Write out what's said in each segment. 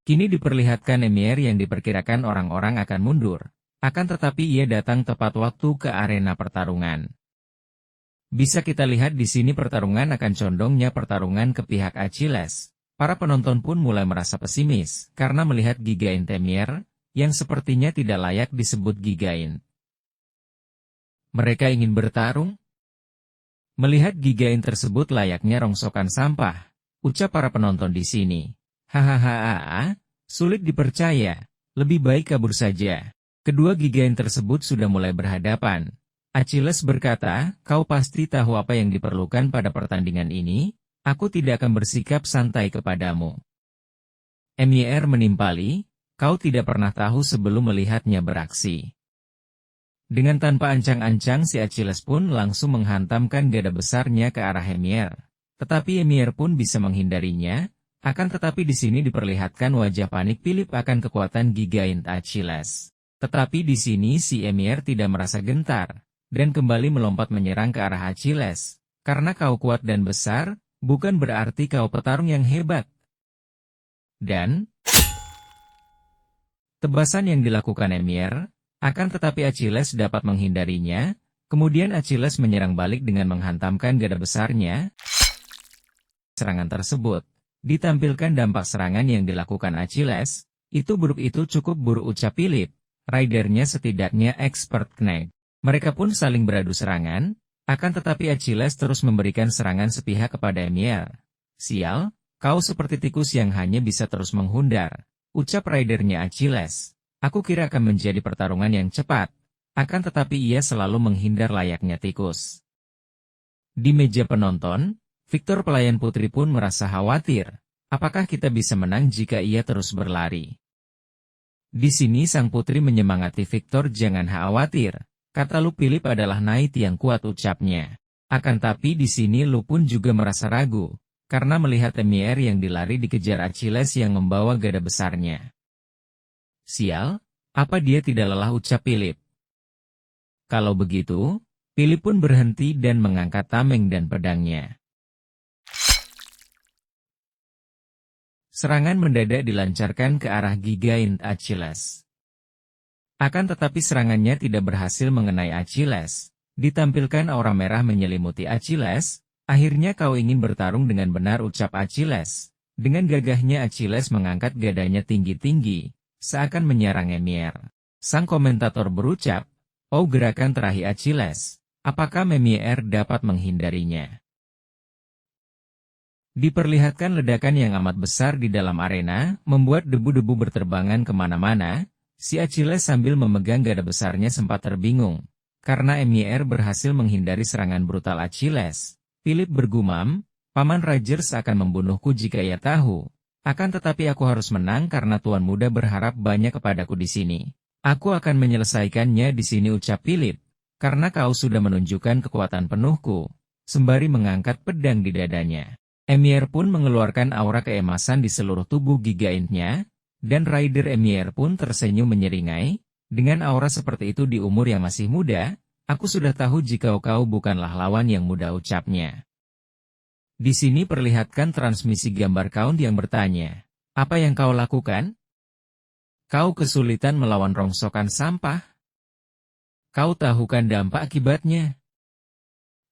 Kini diperlihatkan Emier yang diperkirakan orang-orang akan mundur. Akan tetapi ia datang tepat waktu ke arena pertarungan. Bisa kita lihat di sini pertarungan akan condongnya pertarungan ke pihak Achilles. Para penonton pun mulai merasa pesimis, karena melihat Gigaint Emier, yang sepertinya tidak layak disebut Gigaint. Mereka ingin bertarung? Melihat Gigaint tersebut layaknya rongsokan sampah, ucap para penonton di sini. Hahaha, sulit dipercaya, lebih baik kabur saja. Kedua Gigaint tersebut sudah mulai berhadapan. Achilles berkata, kau pasti tahu apa yang diperlukan pada pertandingan ini, aku tidak akan bersikap santai kepadamu. Emier menimpali, kau tidak pernah tahu sebelum melihatnya beraksi. Dengan tanpa ancang-ancang si Achilles pun langsung menghantamkan gada besarnya ke arah Emier. Tetapi Emier pun bisa menghindarinya, akan tetapi di sini diperlihatkan wajah panik Philip akan kekuatan Gigaint Achilles. Tetapi di sini si Emier tidak merasa gentar, dan kembali melompat menyerang ke arah Achilles. Karena kau kuat dan besar, bukan berarti kau petarung yang hebat. Dan tebasan yang dilakukan Emier, akan tetapi Achilles dapat menghindarinya, kemudian Achilles menyerang balik dengan menghantamkan gada besarnya. Serangan tersebut, ditampilkan dampak serangan yang dilakukan Achilles, itu cukup buruk ucap Philip. Ridernya setidaknya expert knack. Mereka pun saling beradu serangan, akan tetapi Achilles terus memberikan serangan sepihak kepada Emier. Sial, kau seperti tikus yang hanya bisa terus menghundar, ucap ridernya Achilles. Aku kira akan menjadi pertarungan yang cepat, akan tetapi ia selalu menghindar layaknya tikus. Di meja penonton, Victor pelayan putri pun merasa khawatir. Apakah kita bisa menang jika ia terus berlari? Di sini sang putri menyemangati Victor, jangan khawatir, kata Lu, Philip adalah knight yang kuat, ucapnya. Akan tapi di sini Lu pun juga merasa ragu, karena melihat Emier yang dilari dikejar Achilles yang membawa gada besarnya. Sial, apa dia tidak lelah, ucap Philip. Kalau begitu, Philip pun berhenti dan mengangkat tameng dan pedangnya. Serangan mendadak dilancarkan ke arah Gigaint Achilles. Akan tetapi serangannya tidak berhasil mengenai Achilles. Ditampilkan aura merah menyelimuti Achilles. Akhirnya kau ingin bertarung dengan benar, ucap Achilles. Dengan gagahnya Achilles mengangkat gadanya tinggi-tinggi, seakan menyerang Emier. Sang komentator berucap, oh gerakan terakhir Achilles, apakah Emier dapat menghindarinya? Diperlihatkan ledakan yang amat besar di dalam arena, membuat debu-debu berterbangan kemana-mana. Si Achilles sambil memegang gada besarnya sempat terbingung. Karena Emier berhasil menghindari serangan brutal Achilles, Philip bergumam, Paman Rogers akan membunuhku jika ia tahu. Akan tetapi aku harus menang karena Tuan Muda berharap banyak kepadaku di sini. Aku akan menyelesaikannya di sini, ucap Philip. Karena kau sudah menunjukkan kekuatan penuhku. Sembari mengangkat pedang di dadanya. Emier pun mengeluarkan aura keemasan di seluruh tubuh Gigaintnya, dan rider Emier pun tersenyum menyeringai, dengan aura seperti itu di umur yang masih muda, aku sudah tahu jika kau bukanlah lawan yang mudah, ucapnya. Di sini perlihatkan transmisi gambar Count yang bertanya, apa yang kau lakukan? Kau kesulitan melawan rongsokan sampah? Kau tahu kan dampak akibatnya?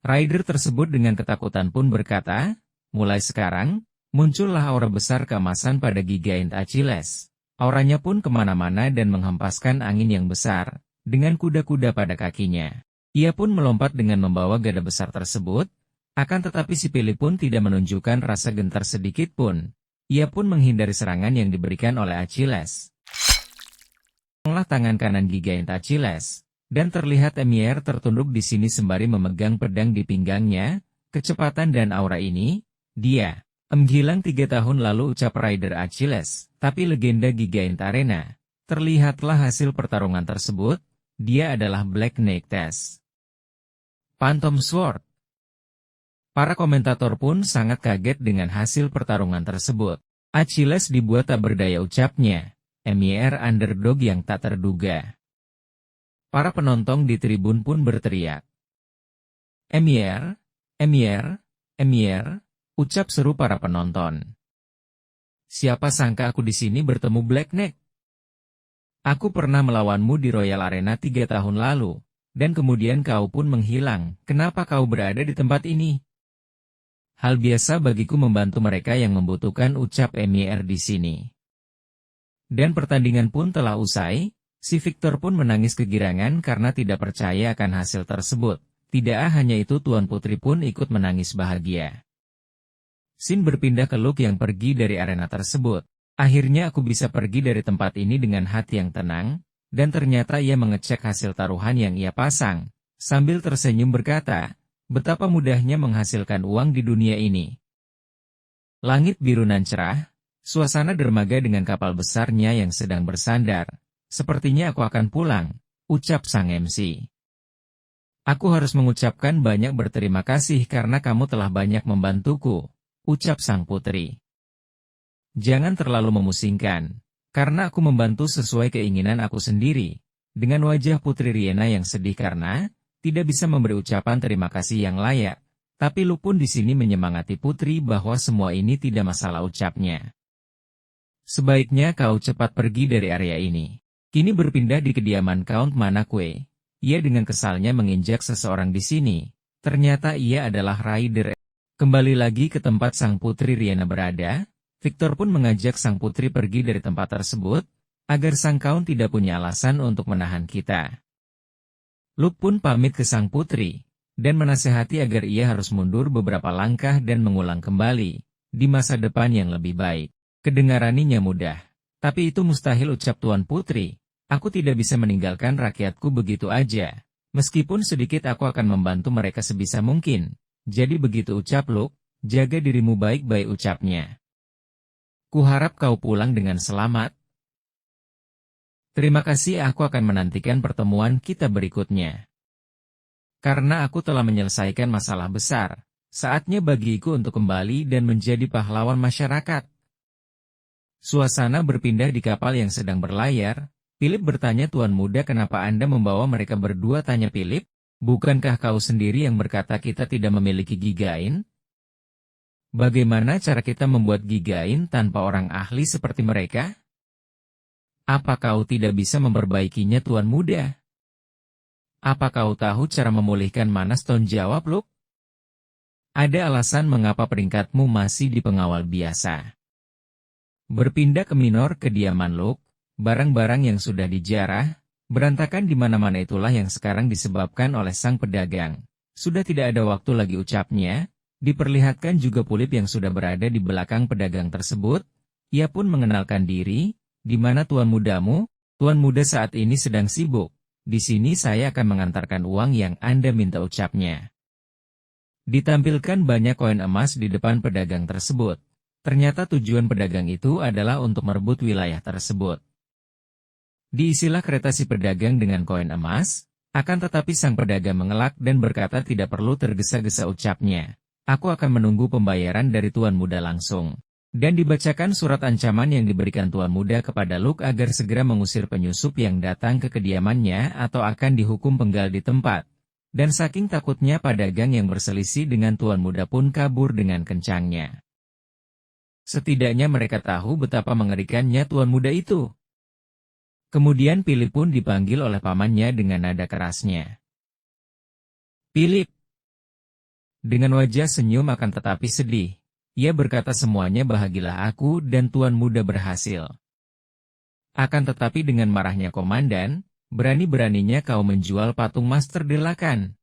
Rider tersebut dengan ketakutan pun berkata, mulai sekarang, muncullah aura besar keemasan pada Gigaint Achilles. Auranya pun kemana-mana dan menghempaskan angin yang besar, dengan kuda-kuda pada kakinya. Ia pun melompat dengan membawa gada besar tersebut, akan tetapi si Philip pun tidak menunjukkan rasa gentar sedikit pun. Ia pun menghindari serangan yang diberikan oleh Achilles. Tangan kanan Gigaint Achilles, dan terlihat Emier tertunduk di sini sembari memegang pedang di pinggangnya. Kecepatan dan aura ini, dia menghilang 3 tahun lalu, ucap rider Achilles, tapi legenda Gigaint Arena. Terlihatlah hasil pertarungan tersebut, dia adalah Black Knight Test. Phantom Sword. Para komentator pun sangat kaget dengan hasil pertarungan tersebut. Achilles dibuat tak berdaya, ucapnya. MYR underdog yang tak terduga. Para penonton di tribun pun berteriak. MYR, MYR, MYR, ucap seru para penonton. Siapa sangka aku di sini bertemu Blackneck? Aku pernah melawanmu di Royal Arena 3 tahun lalu, dan kemudian kau pun menghilang. Kenapa kau berada di tempat ini? Hal biasa bagiku membantu mereka yang membutuhkan, ucap MYR di sini. Dan pertandingan pun telah usai, si Victor pun menangis kegirangan karena tidak percaya akan hasil tersebut. Tidak hanya itu, Tuan Putri pun ikut menangis bahagia. Sin berpindah ke Luke yang pergi dari arena tersebut. Akhirnya aku bisa pergi dari tempat ini dengan hati yang tenang, dan ternyata ia mengecek hasil taruhan yang ia pasang, sambil tersenyum berkata, betapa mudahnya menghasilkan uang di dunia ini. Langit biru nan cerah, suasana dermaga dengan kapal besarnya yang sedang bersandar. Sepertinya aku akan pulang, ucap sang MC. Aku harus mengucapkan banyak berterima kasih karena kamu telah banyak membantuku, ucap sang putri. Jangan terlalu memusingkan, karena aku membantu sesuai keinginan aku sendiri. Dengan wajah Putri Riena yang sedih karena tidak bisa memberi ucapan terima kasih yang layak, tapi Lu pun di sini menyemangati Putri bahwa semua ini tidak masalah, ucapnya. Sebaiknya kau cepat pergi dari area ini. Kini berpindah di kediaman Count Manakwe. Ia dengan kesalnya menginjak seseorang di sini. Ternyata ia adalah Raider. Kembali lagi ke tempat sang Putri Riena berada, Victor pun mengajak sang putri pergi dari tempat tersebut, agar sang Count tidak punya alasan untuk menahan kita. Luke pun pamit ke sang putri, dan menasehati agar ia harus mundur beberapa langkah dan mengulang kembali, di masa depan yang lebih baik. Kedengarannya mudah, tapi itu mustahil, ucap Tuan Putri. Aku tidak bisa meninggalkan rakyatku begitu aja. Meskipun sedikit aku akan membantu mereka sebisa mungkin. Jadi begitu, ucap Luke, jaga dirimu baik-baik, ucapnya. Kuharap kau pulang dengan selamat. Terima kasih, aku akan menantikan pertemuan kita berikutnya. Karena aku telah menyelesaikan masalah besar, saatnya bagiku untuk kembali dan menjadi pahlawan masyarakat. Suasana berpindah di kapal yang sedang berlayar. Philip bertanya, Tuan Muda, kenapa Anda membawa mereka berdua? Tanya Philip. Bukankah kau sendiri yang berkata kita tidak memiliki gigain? Bagaimana cara kita membuat gigain tanpa orang ahli seperti mereka? Apa kau tidak bisa memperbaikinya, Tuan Muda? Apa kau tahu cara memulihkan mana Stone? Jawab Luke. Ada alasan mengapa peringkatmu masih di pengawal biasa. Berpindah ke minor kediaman Luke, barang-barang yang sudah dijarah, berantakan di mana-mana, itulah yang sekarang disebabkan oleh sang pedagang. Sudah tidak ada waktu lagi, ucapnya. Diperlihatkan juga Philip yang sudah berada di belakang pedagang tersebut. Ia pun mengenalkan diri. Di mana tuan mudamu? Tuan muda saat ini sedang sibuk. Di sini saya akan mengantarkan uang yang Anda minta, ucapnya. Ditampilkan banyak koin emas di depan pedagang tersebut. Ternyata tujuan pedagang itu adalah untuk merebut wilayah tersebut. Diisilah kereta si pedagang dengan koin emas, akan tetapi sang pedagang mengelak dan berkata, tidak perlu tergesa-gesa, ucapnya. Aku akan menunggu pembayaran dari Tuan Muda langsung. Dan dibacakan surat ancaman yang diberikan Tuan Muda kepada Luke agar segera mengusir penyusup yang datang ke kediamannya atau akan dihukum penggal di tempat. Dan saking takutnya pedagang yang berselisih dengan Tuan Muda pun kabur dengan kencangnya. Setidaknya mereka tahu betapa mengerikannya Tuan Muda itu. Kemudian Philip pun dipanggil oleh pamannya dengan nada kerasnya. Philip. Dengan wajah senyum akan tetapi sedih, ia berkata, semuanya bahagilah aku dan Tuan Muda berhasil. Akan tetapi dengan marahnya komandan, berani-beraninya kau menjual patung Master Delakan.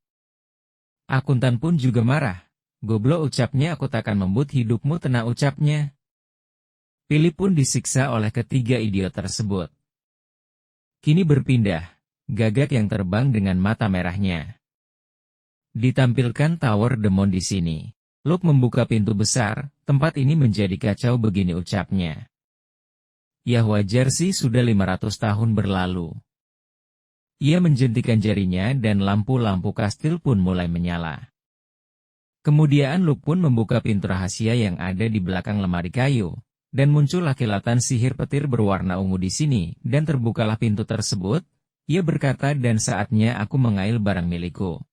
Akuntan pun juga marah. Goblok, ucapnya, aku takkan membut hidupmu, tenang, ucapnya. Philip pun disiksa oleh ketiga idiot tersebut. Kini berpindah, Gagak yang terbang dengan mata merahnya. Ditampilkan Tower Demon di sini. Luke membuka pintu besar, tempat ini menjadi kacau begini, ucapnya. Ya wajar sih, sudah 500 tahun berlalu. Ia menjentikan jarinya dan lampu-lampu kastil pun mulai menyala. Kemudian Luke pun membuka pintu rahasia yang ada di belakang lemari kayu. Dan muncullah kilatan sihir petir berwarna ungu di sini, dan terbukalah pintu tersebut. Ia berkata, dan saatnya aku mengail barang milikku.